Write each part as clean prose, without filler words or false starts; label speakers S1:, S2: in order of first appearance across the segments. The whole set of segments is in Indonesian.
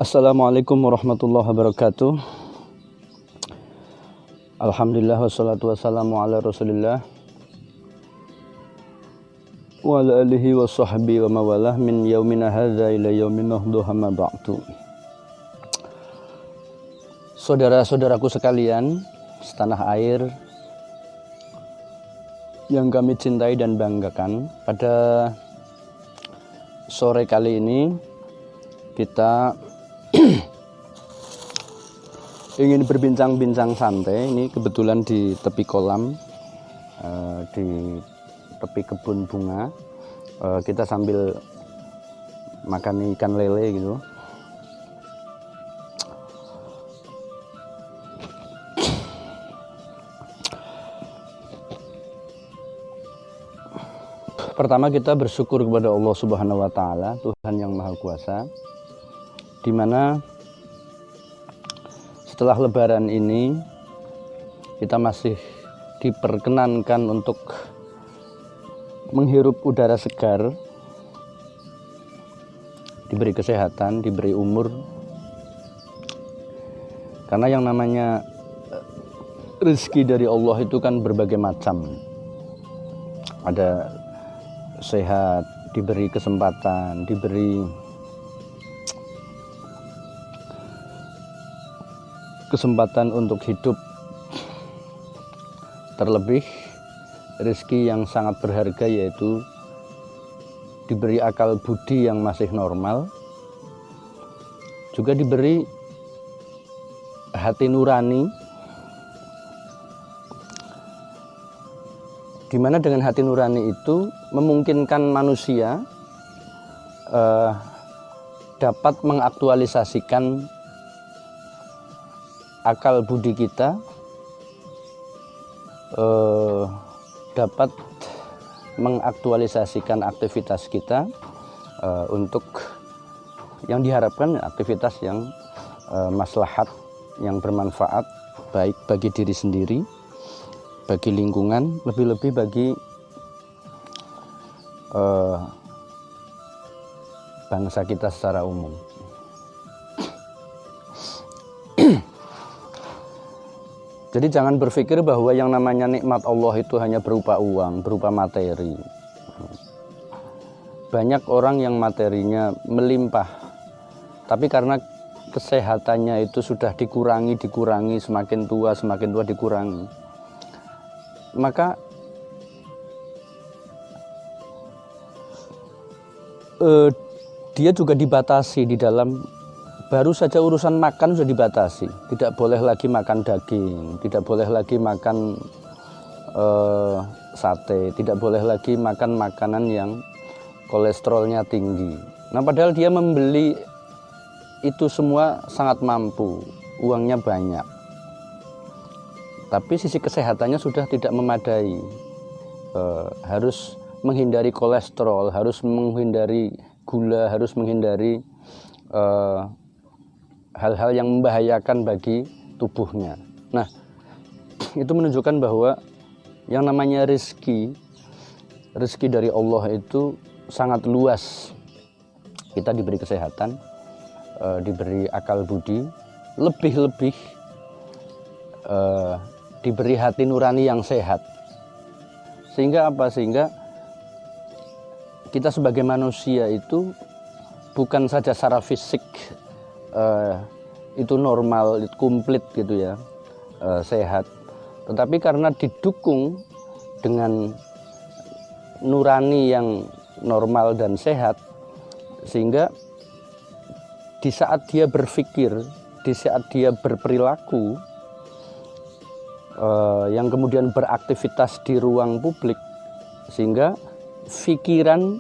S1: Assalamualaikum warahmatullahi wabarakatuh. Alhamdulillah wassalatu wassalamu ala rasulillah wa ala alihi wa sahbihi wa mawalah min yaumina hadza ila yaumin nahdu hamma ba'du. Saudara-saudaraku sekalian setanah air yang kami cintai dan banggakan, pada sore kali ini kita ingin berbincang-bincang santai. Ini kebetulan di tepi kolam, di tepi kebun bunga. Kita sambil makan ikan lele gitu. Pertama, kita bersyukur kepada Allah Subhanahu wa Ta'ala, Tuhan yang Maha Kuasa, di mana setelah Lebaran ini kita masih diperkenankan untuk menghirup udara segar, diberi kesehatan, diberi umur. Karena yang namanya rezeki dari Allah itu kan berbagai macam. Ada sehat, diberi kesempatan, diberi kesempatan untuk hidup, terlebih rezeki yang sangat berharga yaitu diberi akal budi yang masih normal, juga diberi hati nurani, di mana dengan hati nurani itu memungkinkan manusia dapat mengaktualisasikan akal budi kita, dapat mengaktualisasikan aktivitas kita untuk yang diharapkan aktivitas yang maslahat, yang bermanfaat, baik bagi diri sendiri, bagi lingkungan, lebih-lebih bagi bangsa kita secara umum. Jadi jangan berpikir bahwa yang namanya nikmat Allah itu hanya berupa uang, berupa materi. Banyak orang yang materinya melimpah, tapi karena kesehatannya itu sudah dikurangi, semakin tua dikurangi. Maka dia juga dibatasi di dalam. Baru saja urusan makan sudah dibatasi, tidak boleh lagi makan daging, tidak boleh lagi makan sate, tidak boleh lagi makan makanan yang kolesterolnya tinggi. Nah, padahal dia membeli itu semua sangat mampu, uangnya banyak, tapi sisi kesehatannya sudah tidak memadai. Harus menghindari kolesterol, harus menghindari gula, harus menghindari hal-hal yang membahayakan bagi tubuhnya. Nah, itu menunjukkan bahwa yang namanya rezeki dari Allah itu sangat luas. Kita diberi kesehatan, diberi akal budi, lebih-lebih diberi hati nurani yang sehat. Sehingga apa? Sehingga kita sebagai manusia itu bukan saja secara fisik itu normal, itu komplit gitu ya, sehat, tetapi karena didukung dengan nurani yang normal dan sehat, sehingga di saat dia berpikir, di saat dia berperilaku, yang kemudian beraktivitas di ruang publik, sehingga pikiran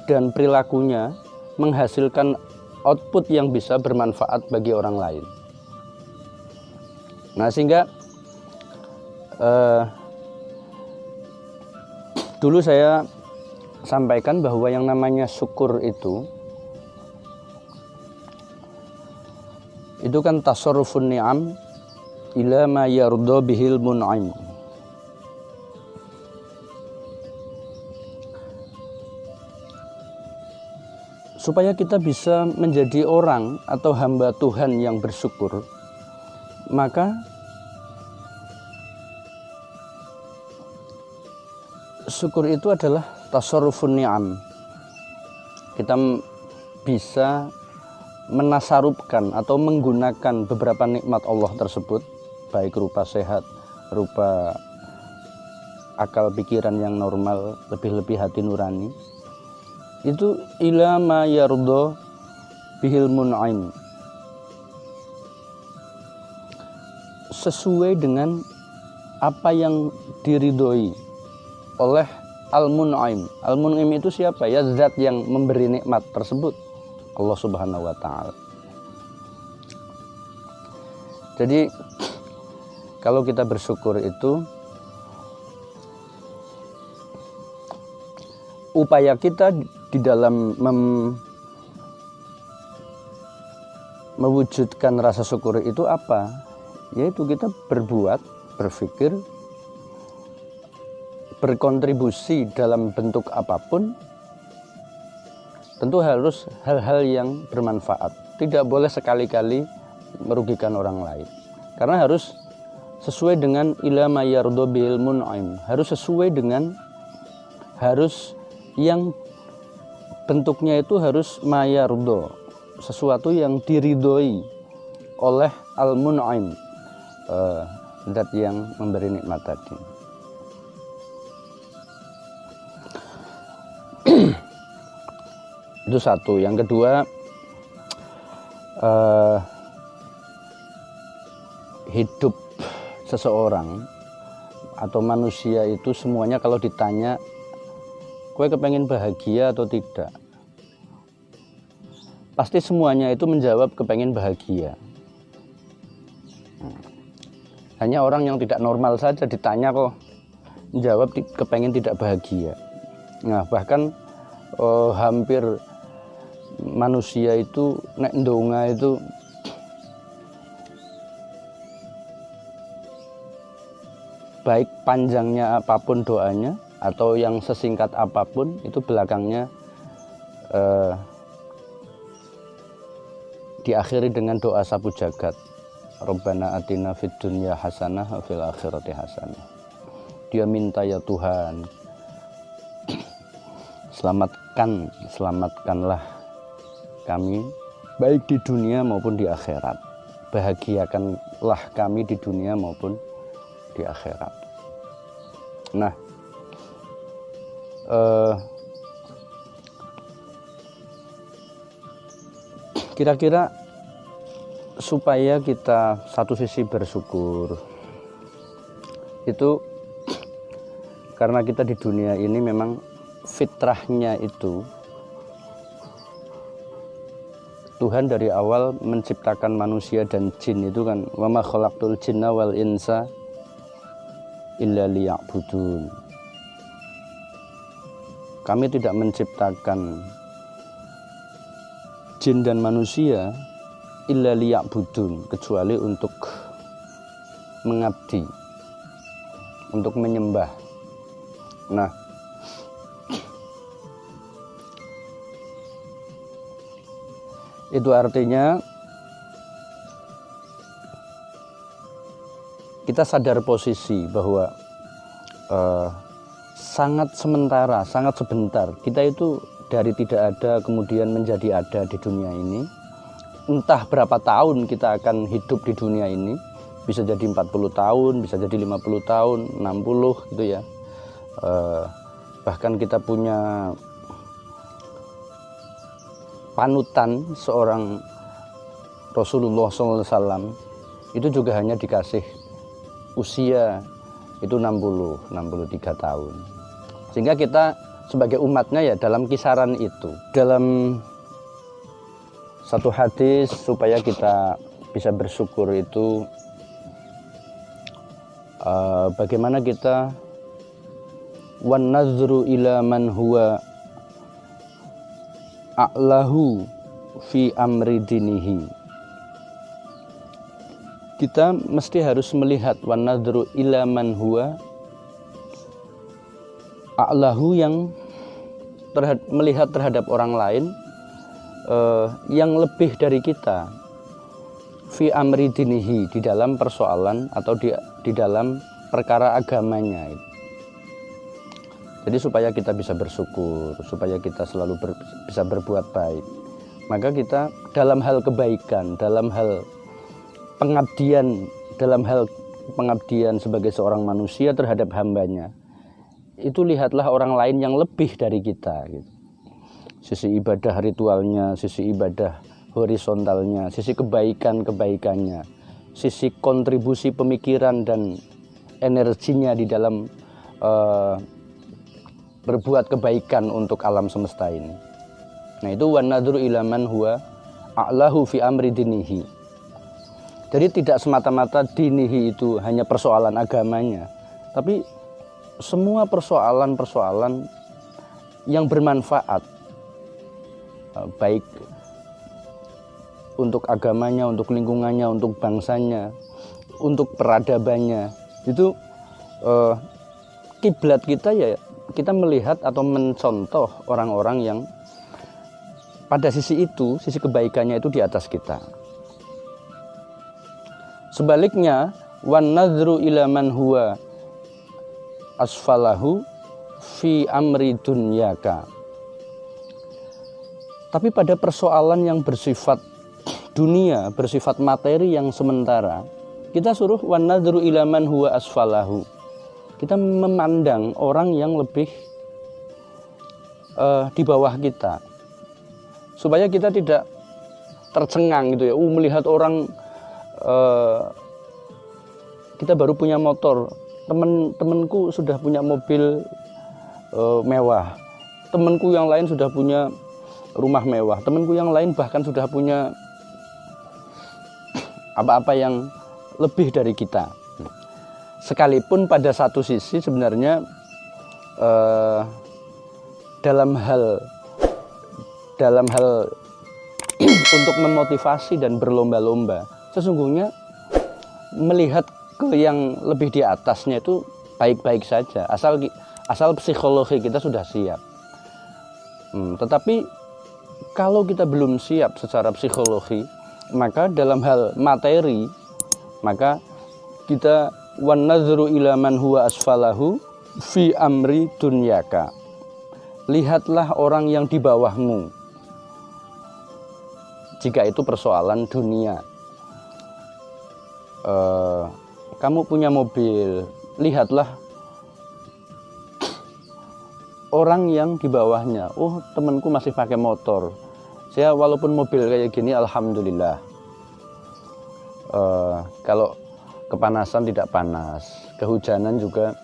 S1: dan perilakunya menghasilkan output yang bisa bermanfaat bagi orang lain. Nah, sehingga dulu saya sampaikan bahwa yang namanya syukur itu kan tasarrufun ni'am ila ma yardha bihil mun'im. supaya kita bisa menjadi orang atau hamba Tuhan yang bersyukur, maka syukur itu adalah tasarrufun ni'am. Kita bisa menasarupkan atau menggunakan beberapa nikmat Allah tersebut, baik rupa sehat, rupa akal pikiran yang normal, lebih-lebih hati nurani, itu ila ma yardo bihil mun'aim, sesuai dengan apa yang diridhoi oleh al-mun'aim. Al-mun'aim itu siapa? Ya zat yang memberi nikmat tersebut, Allah Subhanahu wa taala. Jadi kalau kita bersyukur itu upaya kita di dalam mewujudkan rasa syukur itu apa? Yaitu kita berbuat, berpikir, berkontribusi dalam bentuk apapun, tentu harus hal-hal yang bermanfaat. Tidak boleh sekali-kali merugikan orang lain, karena harus sesuai dengan ila ma yardo bil mun'aim, harus sesuai dengan, harus yang bentuknya itu harus ma yardo, sesuatu yang diridhoi oleh al-mun'aim, zat yang memberi nikmat tadi. Itu satu. Yang kedua, hidup seseorang atau manusia itu semuanya kalau ditanya kowe kepengen bahagia atau tidak, pasti semuanya itu menjawab kepengen bahagia. Hanya orang yang tidak normal saja ditanya kok menjawab kepengen tidak bahagia. Nah, bahkan hampir manusia itu nek ndonga itu baik panjangnya apapun doanya atau yang sesingkat apapun, itu belakangnya diakhiri dengan doa sapu jagat, Rabbana atina fid dunya hasanah wa fil akhirati hasanah. Dia minta, ya Tuhan, selamatkanlah kami baik di dunia maupun di akhirat, bahagiakanlah kami di dunia maupun di akhirat. Nah, kira-kira supaya kita satu sisi bersyukur itu karena kita di dunia ini memang fitrahnya itu Tuhan dari awal menciptakan manusia dan jin itu kan, wa ma khalaqtul jinna wal insa illa liya'budun. Kami tidak menciptakan jin dan manusia illa liya'budun, kecuali untuk mengabdi, untuk menyembah. Nah, itu artinya kita sadar posisi bahwa sangat sementara, sangat sebentar. Kita itu dari tidak ada kemudian menjadi ada di dunia ini. Entah berapa tahun kita akan hidup di dunia ini. Bisa jadi 40 tahun, bisa jadi 50 tahun, 60 gitu ya. Bahkan kita punya panutan seorang Rasulullah SAW, itu juga hanya dikasih usia itu 63 tahun. Sehingga kita sebagai umatnya ya dalam kisaran itu. Dalam satu hadis supaya kita bisa bersyukur itu bagaimana kita wan nazru ila man huwa a'lahu fi amri dinihi. Kita mesti harus melihat wan nazru ila man huwa a'lahu, yang melihat terhadap orang lain yang lebih dari kita fi amri dinihi, di dalam persoalan atau di dalam perkara agamanya. Jadi supaya kita bisa bersyukur, supaya kita selalu bisa berbuat baik, maka kita dalam hal kebaikan, dalam hal pengabdian sebagai seorang manusia terhadap hambanya, itu lihatlah orang lain yang lebih dari kita gitu. Sisi ibadah ritualnya, sisi ibadah horizontalnya, sisi kebaikannya, sisi kontribusi pemikiran dan energinya di dalam berbuat kebaikan untuk alam semesta ini. Nah, itu wan nadru ila man huwa a'lahu fi amri dinihi. Jadi tidak semata-mata dinihi itu hanya persoalan agamanya, tapi semua persoalan-persoalan yang bermanfaat, baik untuk agamanya, untuk lingkungannya, untuk bangsanya, untuk peradabannya, itu kiblat kita ya, kita melihat atau mencontoh orang-orang yang pada sisi itu, sisi kebaikannya itu di atas kita. Sebaliknya, wan nadru ila man huwa asfalahu fi amri dunyaka. Tapi pada persoalan yang bersifat dunia, bersifat materi yang sementara, kita suruh wan nadru ila man huwa asfalahu. Kita memandang orang yang lebih di bawah kita, supaya kita tidak tercengang gitu ya. Melihat orang, kita baru punya motor, temenku sudah punya mobil mewah, temenku yang lain sudah punya rumah mewah, temenku yang lain bahkan sudah punya apa-apa yang lebih dari kita. Sekalipun pada satu sisi sebenarnya dalam hal untuk memotivasi dan berlomba-lomba, sesungguhnya melihat ke yang lebih di atasnya itu baik-baik saja, asal psikologi kita sudah siap. Tetapi kalau kita belum siap secara psikologi, maka dalam hal materi, maka kita wan nadhru ila man huwa asfalahu fi amri dunyaka. Lihatlah orang yang di bawahmu jika itu persoalan dunia. Kamu punya mobil, lihatlah orang yang di bawahnya. Oh, temanku masih pakai motor, saya walaupun mobil kayak gini alhamdulillah, kalau kepanasan tidak panas, kehujanan juga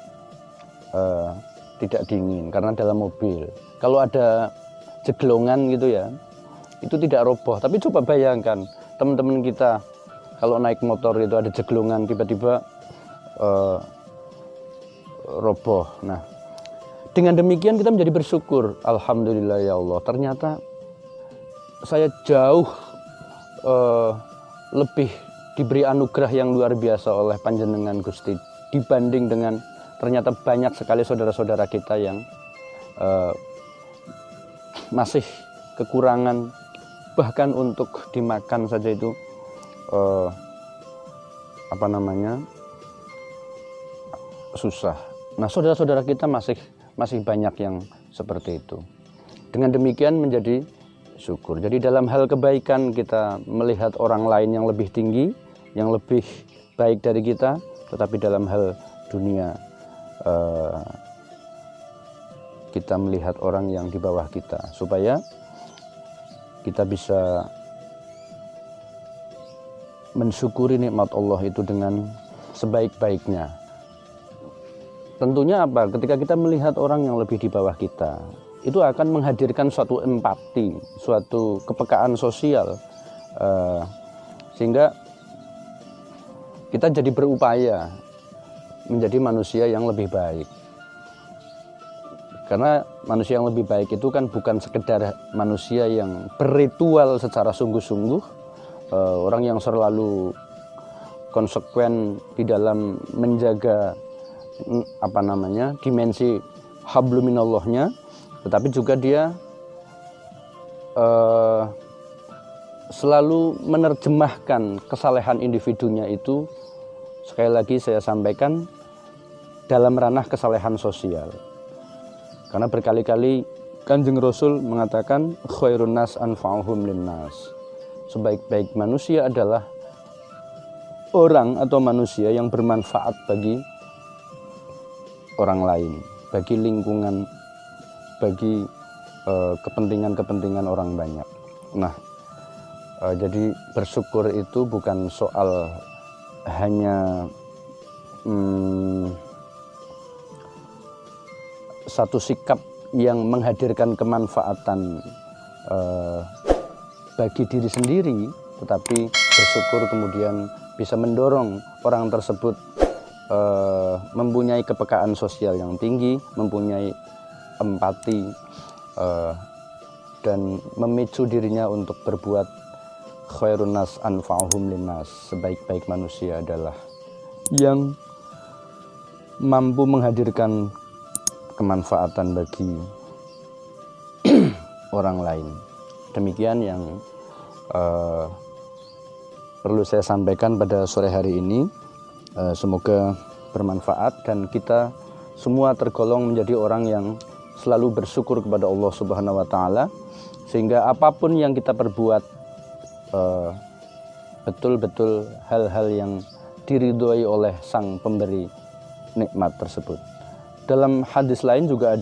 S1: tidak dingin karena dalam mobil. Kalau ada jeglongan gitu ya, itu tidak roboh. Tapi coba bayangkan teman-teman kita kalau naik motor itu ada jeglongan, tiba-tiba roboh. Nah, dengan demikian kita menjadi bersyukur. Alhamdulillah ya Allah, ternyata saya jauh lebih diberi anugerah yang luar biasa oleh Panjenengan Gusti, dibanding dengan ternyata banyak sekali saudara-saudara kita yang masih kekurangan, bahkan untuk dimakan saja itu susah. Nah, saudara-saudara kita masih banyak yang seperti itu. Dengan demikian menjadi syukur. Jadi dalam hal kebaikan kita melihat orang lain yang lebih tinggi, yang lebih baik dari kita, tetapi dalam hal dunia kita melihat orang yang di bawah kita, supaya kita bisa mensyukuri nikmat Allah itu dengan sebaik-baiknya. Tentunya apa? Ketika kita melihat orang yang lebih di bawah kita, itu akan menghadirkan suatu empati, suatu kepekaan sosial, sehingga kita jadi berupaya menjadi manusia yang lebih baik. Karena manusia yang lebih baik itu kan bukan sekedar manusia yang berritual secara sungguh-sungguh, orang yang selalu konsekuen di dalam menjaga dimensi habluminallahnya, tetapi juga dia selalu menerjemahkan kesalehan individunya itu, sekali lagi saya sampaikan, dalam ranah kesalehan sosial. Karena berkali-kali Kanjeng Rasul mengatakan khairun nas anfa'uhum linnas. Sebaik-baik manusia adalah orang atau manusia yang bermanfaat bagi orang lain, bagi lingkungan, bagi kepentingan-kepentingan orang banyak. Nah, jadi bersyukur itu bukan soal hanya satu sikap yang menghadirkan kemanfaatan bagi diri sendiri, tetapi bersyukur kemudian bisa mendorong orang tersebut mempunyai kepekaan sosial yang tinggi, mempunyai empati, dan memicu dirinya untuk berbuat khairun nas anfa'uhum linnas. Sebaik-baik manusia adalah yang mampu menghadirkan kemanfaatan bagi orang lain. Demikian yang perlu saya sampaikan pada sore hari ini. Semoga bermanfaat dan kita semua tergolong menjadi orang yang selalu bersyukur kepada Allah Subhanahu wa taala, sehingga apapun yang kita perbuat betul-betul hal-hal yang diridhoi oleh sang pemberi nikmat tersebut. Dalam hadis lain juga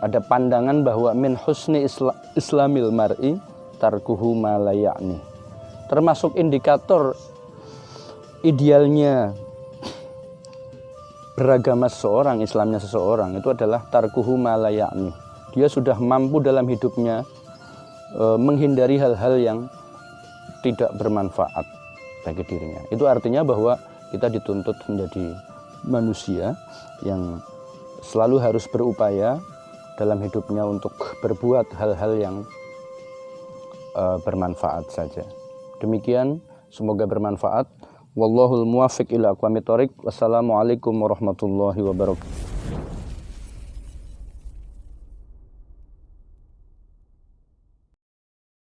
S1: ada pandangan bahwa min husni islamil mar'i tarkuhu ma la ya'ni. Termasuk indikator idealnya beragama seseorang, Islamnya seseorang itu adalah tarkuhu ma la ya'ni. Dia sudah mampu dalam hidupnya menghindari hal-hal yang tidak bermanfaat bagi dirinya. Itu artinya bahwa kita dituntut menjadi manusia yang selalu harus berupaya dalam hidupnya untuk berbuat hal-hal yang bermanfaat saja. Demikian, semoga bermanfaat. Wallahul muwaffiq ila aqwamit thoriq. Wassalamualaikum warahmatullahi wabarakatuh.